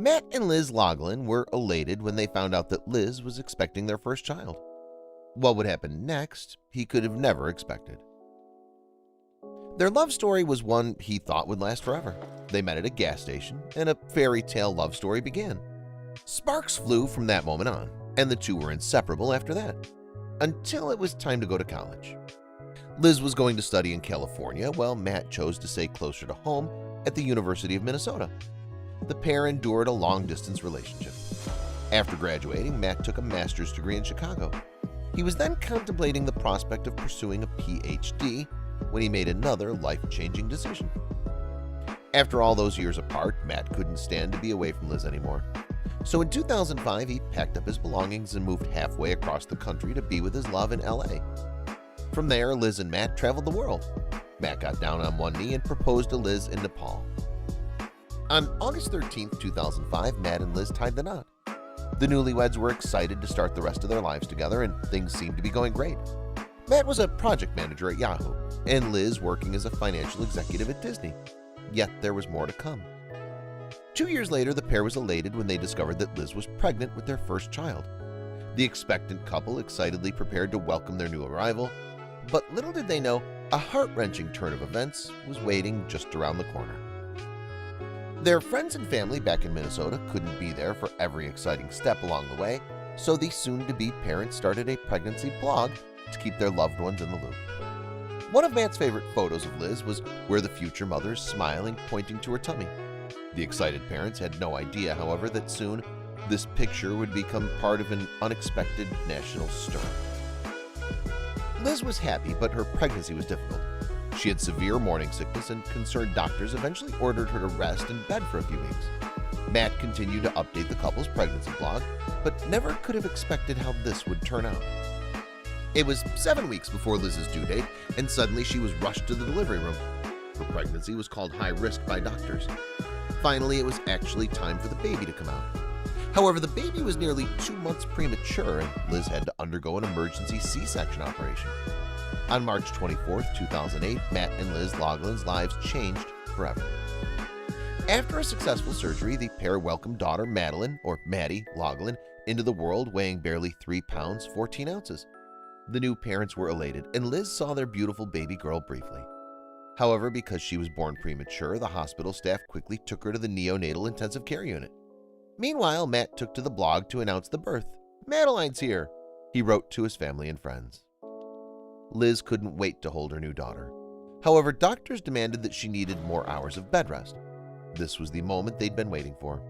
Matt and Liz Loughlin were elated when they found out that Liz was expecting their first child. What would happen next, he could have never expected. Their love story was one he thought would last forever. They met at a gas station, and a fairy tale love story began. Sparks flew from that moment on, and the two were inseparable after that, until it was time to go to college. Liz was going to study in California, while Matt chose to stay closer to home at the University of Minnesota. The pair endured a long-distance relationship. After graduating, Matt took a master's degree in Chicago. He was then contemplating the prospect of pursuing a PhD when he made another life-changing decision. After all those years apart, Matt couldn't stand to be away from Liz anymore. So in 2005, he packed up his belongings and moved halfway across the country to be with his love in LA. From there, Liz and Matt traveled the world. Matt got down on one knee and proposed to Liz in Nepal. On August 13, 2005, Matt and Liz tied the knot. The newlyweds were excited to start the rest of their lives together, and things seemed to be going great. Matt was a project manager at Yahoo, and Liz working as a financial executive at Disney. Yet there was more to come. 2 years later, the pair was elated when they discovered that Liz was pregnant with their first child. The expectant couple excitedly prepared to welcome their new arrival, but little did they know, a heart-wrenching turn of events was waiting just around the corner. Their friends and family back in Minnesota couldn't be there for every exciting step along the way, so the soon-to-be parents started a pregnancy blog to keep their loved ones in the loop. One of Matt's favorite photos of Liz was where the future mother is smiling, pointing to her tummy. The excited parents had no idea, however, that soon this picture would become part of an unexpected national stir. Liz was happy, but her pregnancy was difficult. She had severe morning sickness, and concerned doctors eventually ordered her to rest in bed for a few weeks. Matt continued to update the couple's pregnancy blog, but never could have expected how this would turn out. It was 7 weeks before Liz's due date, and suddenly she was rushed to the delivery room. Her pregnancy was called high risk by doctors. Finally, it was actually time for the baby to come out. However, the baby was nearly 2 months premature, and Liz had to undergo an emergency C-section operation. On March 24, 2008, Matt and Liz Loughlin's lives changed forever. After a successful surgery, the pair welcomed daughter Madeline, or Maddie, Loughlin into the world, weighing barely 3 pounds 14 ounces. The new parents were elated, and Liz saw their beautiful baby girl briefly. However, because she was born premature, the hospital staff quickly took her to the neonatal intensive care unit. Meanwhile, Matt took to the blog to announce the birth. "Madeline's here," he wrote to his family and friends. Liz couldn't wait to hold her new daughter. However, doctors demanded that she needed more hours of bed rest. This was the moment they'd been waiting for.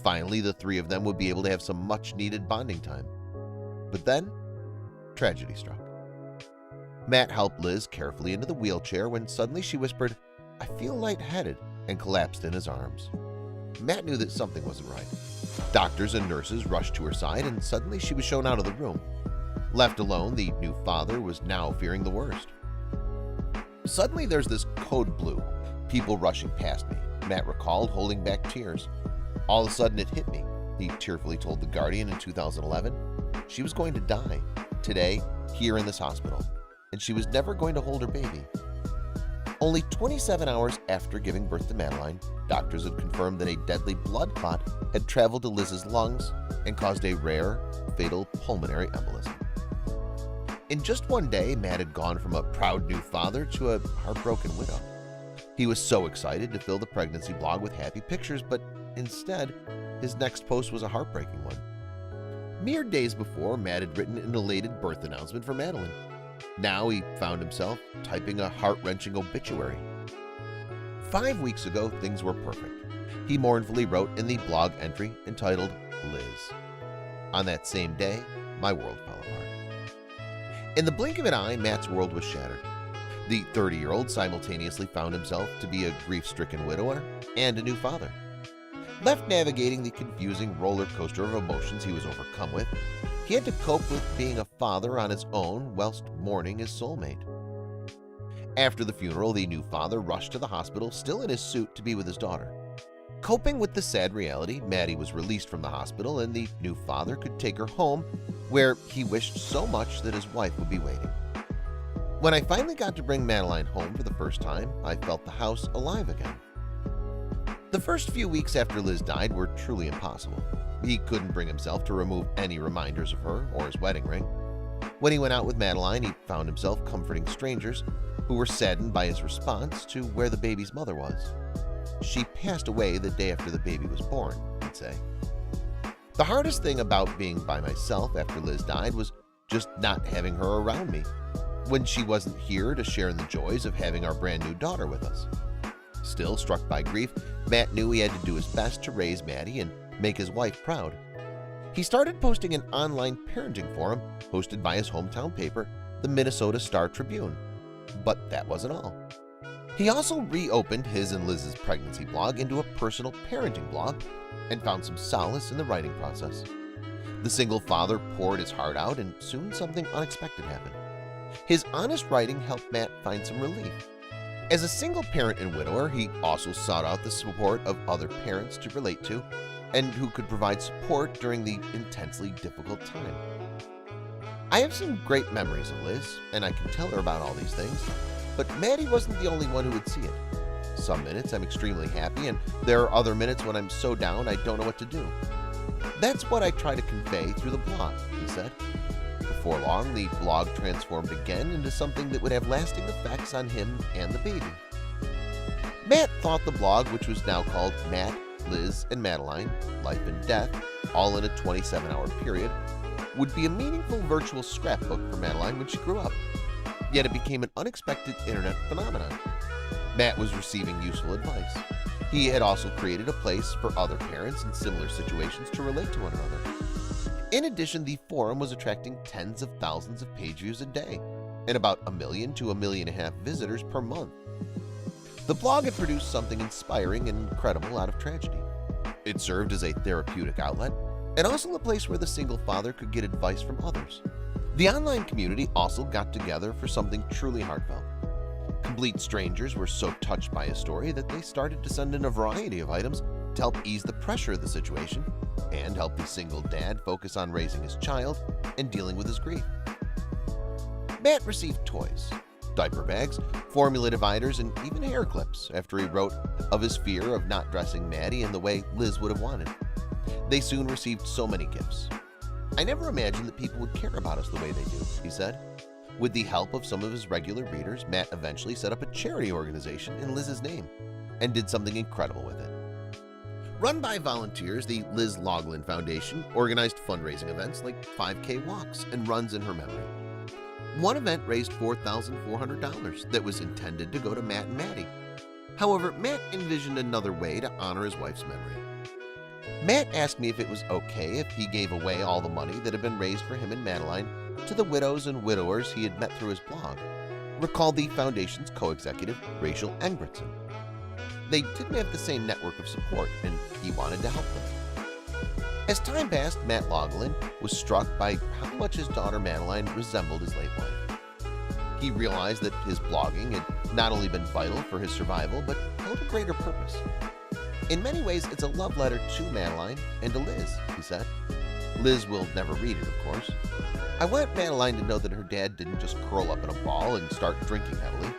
Finally, the three of them would be able to have some much-needed bonding time. But then, tragedy struck. Matt helped Liz carefully into the wheelchair when suddenly she whispered, "I feel lightheaded," and collapsed in his arms. Matt knew that something wasn't right. Doctors and nurses rushed to her side, and suddenly she was shown out of the room. Left alone, the new father was now fearing the worst. "Suddenly there's this code blue, people rushing past me," Matt recalled, holding back tears. "All of a sudden it hit me," he tearfully told The Guardian in 2011. "She was going to die, today, here in this hospital, and she was never going to hold her baby." Only 27 hours after giving birth to Madeline, doctors had confirmed that a deadly blood clot had traveled to Liz's lungs and caused a rare, fatal pulmonary embolism. In just one day, Matt had gone from a proud new father to a heartbroken widow. He was so excited to fill the pregnancy blog with happy pictures, but instead, his next post was a heartbreaking one. Mere days before, Matt had written an elated birth announcement for Madeline. Now he found himself typing a heart-wrenching obituary. 5 weeks ago, things were perfect. He mournfully wrote in the blog entry entitled Liz. On that same day, my world fell apart. In the blink of an eye, Matt's world was shattered. The 30-year-old simultaneously found himself to be a grief-stricken widower and a new father. Left navigating the confusing roller coaster of emotions he was overcome with, he had to cope with being a father on his own whilst mourning his soulmate. After the funeral, the new father rushed to the hospital, still in his suit, to be with his daughter. Coping with the sad reality, Maddie was released from the hospital, and the new father could take her home, where he wished so much that his wife would be waiting. When I finally got to bring Madeline home for the first time, I felt the house alive again. The first few weeks after Liz died were truly impossible. He couldn't bring himself to remove any reminders of her or his wedding ring. When he went out with Madeline, he found himself comforting strangers who were saddened by his response to where the baby's mother was. "She passed away the day after the baby was born," he'd say. The hardest thing about being by myself after Liz died was just not having her around me, when she wasn't here to share in the joys of having our brand new daughter with us. Still struck by grief, Matt knew he had to do his best to raise Maddie and make his wife proud. He started posting an online parenting forum hosted by his hometown paper, the Minnesota Star-Tribune. But that wasn't all. He also reopened his and Liz's pregnancy blog into a personal parenting blog and found some solace in the writing process. The single father poured his heart out, and soon something unexpected happened. His honest writing helped Matt find some relief. As a single parent and widower, he also sought out the support of other parents to relate to and who could provide support during the intensely difficult time. "I have some great memories of Liz, and I can tell her about all these things, but Maddie wasn't the only one who would see it. Some minutes I'm extremely happy, and there are other minutes when I'm so down I don't know what to do. That's what I try to convey through the blog," he said. Before long, the blog transformed again into something that would have lasting effects on him and the baby. Matt thought the blog, which was now called Matt, Liz, and Madeline, Life and Death, all in a 27-hour period, would be a meaningful virtual scrapbook for Madeline when she grew up. Yet it became an unexpected internet phenomenon. Matt was receiving useful advice. He had also created a place for other parents in similar situations to relate to one another. In addition, the forum was attracting tens of thousands of page views a day and about 1 million to 1.5 million visitors per month. The blog had produced something inspiring and incredible out of tragedy. It served as a therapeutic outlet and also a place where the single father could get advice from others. The online community also got together for something truly heartfelt. Complete strangers were so touched by his story that they started to send in a variety of items to help ease the pressure of the situation and help the single dad focus on raising his child and dealing with his grief. Matt received toys, diaper bags, formula dividers, and even hair clips after he wrote of his fear of not dressing Maddie in the way Liz would have wanted. They soon received so many gifts. "I never imagined that people would care about us the way they do," he said. With the help of some of his regular readers, Matt eventually set up a charity organization in Liz's name and did something incredible with it. Run by volunteers, the Liz Loughlin Foundation organized fundraising events like 5K walks and runs in her memory. One event raised $4,400 that was intended to go to Matt and Maddie. However, Matt envisioned another way to honor his wife's memory. Matt asked me if it was okay if he gave away all the money that had been raised for him and Madeline to the widows and widowers he had met through his blog, recalled the foundation's co-executive Rachel Engbertson. They didn't have the same network of support, and he wanted to help them. As time passed, Matt Loughlin was struck by how much his daughter Madeline resembled his late wife. He realized that his blogging had not only been vital for his survival, but held a greater purpose. "In many ways, it's a love letter to Madeline and to Liz," he said. Liz will never read it, of course. "I want Madeline to know that her dad didn't just curl up in a ball and start drinking heavily.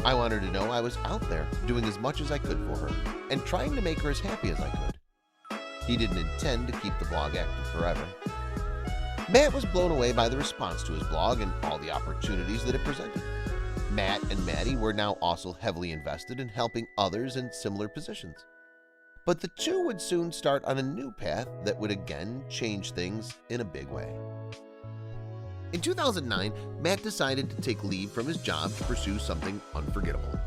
I want her to know I was out there doing as much as I could for her and trying to make her as happy as I could." He didn't intend to keep the blog active forever. Matt was blown away by the response to his blog and all the opportunities that it presented. Matt and Maddie were now also heavily invested in helping others in similar positions. But the two would soon start on a new path that would again change things in a big way. In 2009, Matt decided to take leave from his job to pursue something unforgettable.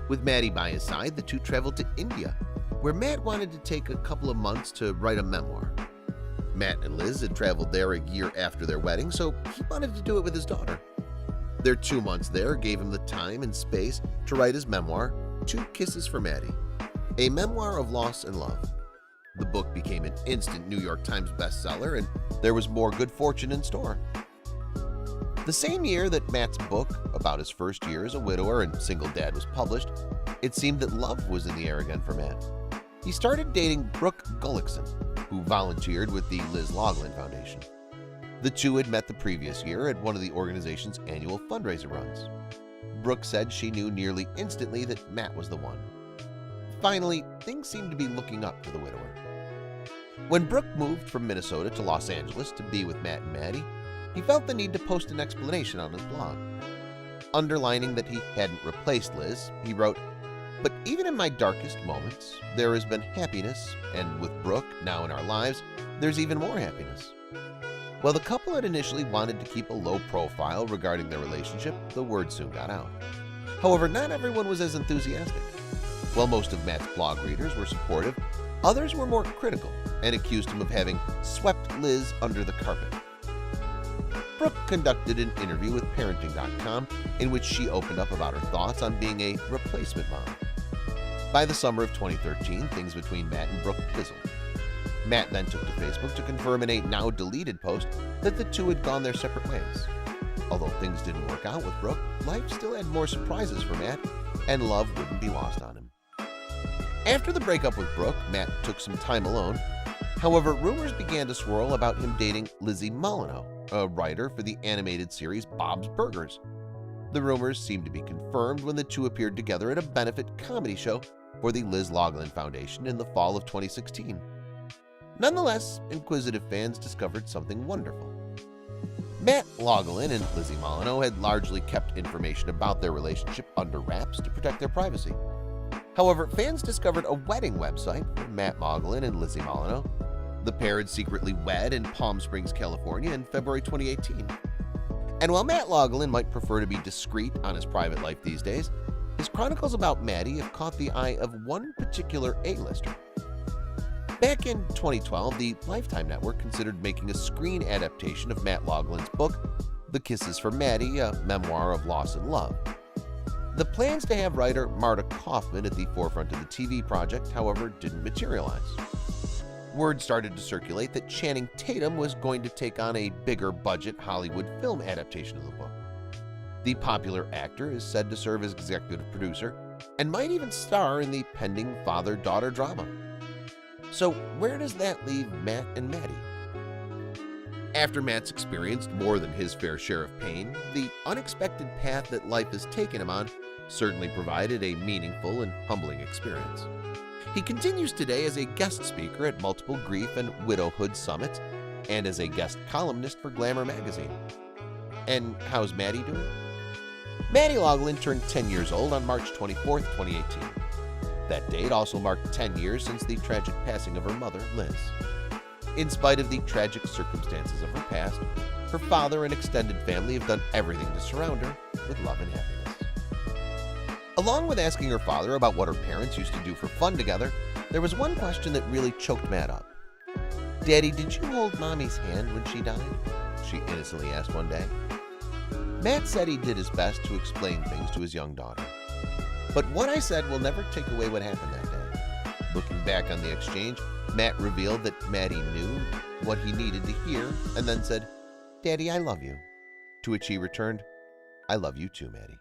With Maddie by his side, the two traveled to India, where Matt wanted to take a couple of months to write a memoir. Matt and Liz had traveled there a year after their wedding, so he wanted to do it with his daughter. Their 2 months there gave him the time and space to write his memoir, 2 Kisses for Maddie, a memoir of loss and love. The book became an instant New York Times bestseller, and there was more good fortune in store. The same year that Matt's book about his first year as a widower and single dad was published, it seemed that love was in the air again for Matt. He started dating Brooke Gullickson, who volunteered with the Liz Loughlin Foundation. The two had met the previous year at one of the organization's annual fundraiser runs. Brooke said she knew nearly instantly that Matt was the one. finally, things seemed to be looking up for the widower. When Brooke moved from Minnesota to Los Angeles to be with Matt and Maddie, he felt the need to post an explanation on his blog. Underlining that he hadn't replaced Liz, he wrote, "But even in my darkest moments, there has been happiness, and with Brooke now in our lives, there's even more happiness." While the couple had initially wanted to keep a low profile regarding their relationship, the word soon got out. However, not everyone was as enthusiastic. While most of Matt's blog readers were supportive, others were more critical and accused him of having swept Liz under the carpet. Brooke conducted an interview with Parenting.com in which she opened up about her thoughts on being a replacement mom. By the summer of 2013, things between Matt and Brooke fizzled. Matt then took to Facebook to confirm in a now-deleted post that the two had gone their separate ways. Although things didn't work out with Brooke, life still had more surprises for Matt, and love wouldn't be lost on him. After the breakup with Brooke, Matt took some time alone. However, rumors began to swirl about him dating Lizzie Molyneux, a writer for the animated series Bob's Burgers. The rumors seemed to be confirmed when the two appeared together at a benefit comedy show for the Liz Loughlin Foundation in the fall of 2016. Nonetheless, inquisitive fans discovered something wonderful. Matt Loughlin and Lizzie Molyneux had largely kept information about their relationship under wraps to protect their privacy. However, fans discovered a wedding website for Matt Loughlin and Lizzie Molyneux. The pair had secretly wed in Palm Springs, California in February 2018. And while Matt Loughlin might prefer to be discreet on his private life these days, his chronicles about Maddie have caught the eye of one particular A-lister. Back in 2012, the Lifetime Network considered making a screen adaptation of Matt Loughlin's book, The Kisses for Maddie, a memoir of loss and love. The plans to have writer Marta Kaufman at the forefront of the TV project, however, didn't materialize. Word started to circulate that Channing Tatum was going to take on a bigger-budget Hollywood film adaptation of the book. The popular actor is said to serve as executive producer and might even star in the pending father-daughter drama. So where does that leave Matt and Maddie? After Matt's experienced more than his fair share of pain, the unexpected path that life has taken him on certainly provided a meaningful and humbling experience. He continues today as a guest speaker at multiple grief and widowhood summits and as a guest columnist for Glamour magazine. And how's Maddie doing? Maddie Loughlin turned 10 years old on March 24, 2018. That date also marked 10 years since the tragic passing of her mother, Liz. In spite of the tragic circumstances of her past, her father and extended family have done everything to surround her with love and happiness. Along with asking her father about what her parents used to do for fun together, there was one question that really choked Matt up. "Daddy, did you hold Mommy's hand when she died?" she innocently asked one day. Matt said he did his best to explain things to his young daughter. "But what I said will never take away what happened that day." Looking back on the exchange, Matt revealed that Maddie knew what he needed to hear and then said, "Daddy, I love you." To which he returned, "I love you too, Maddie."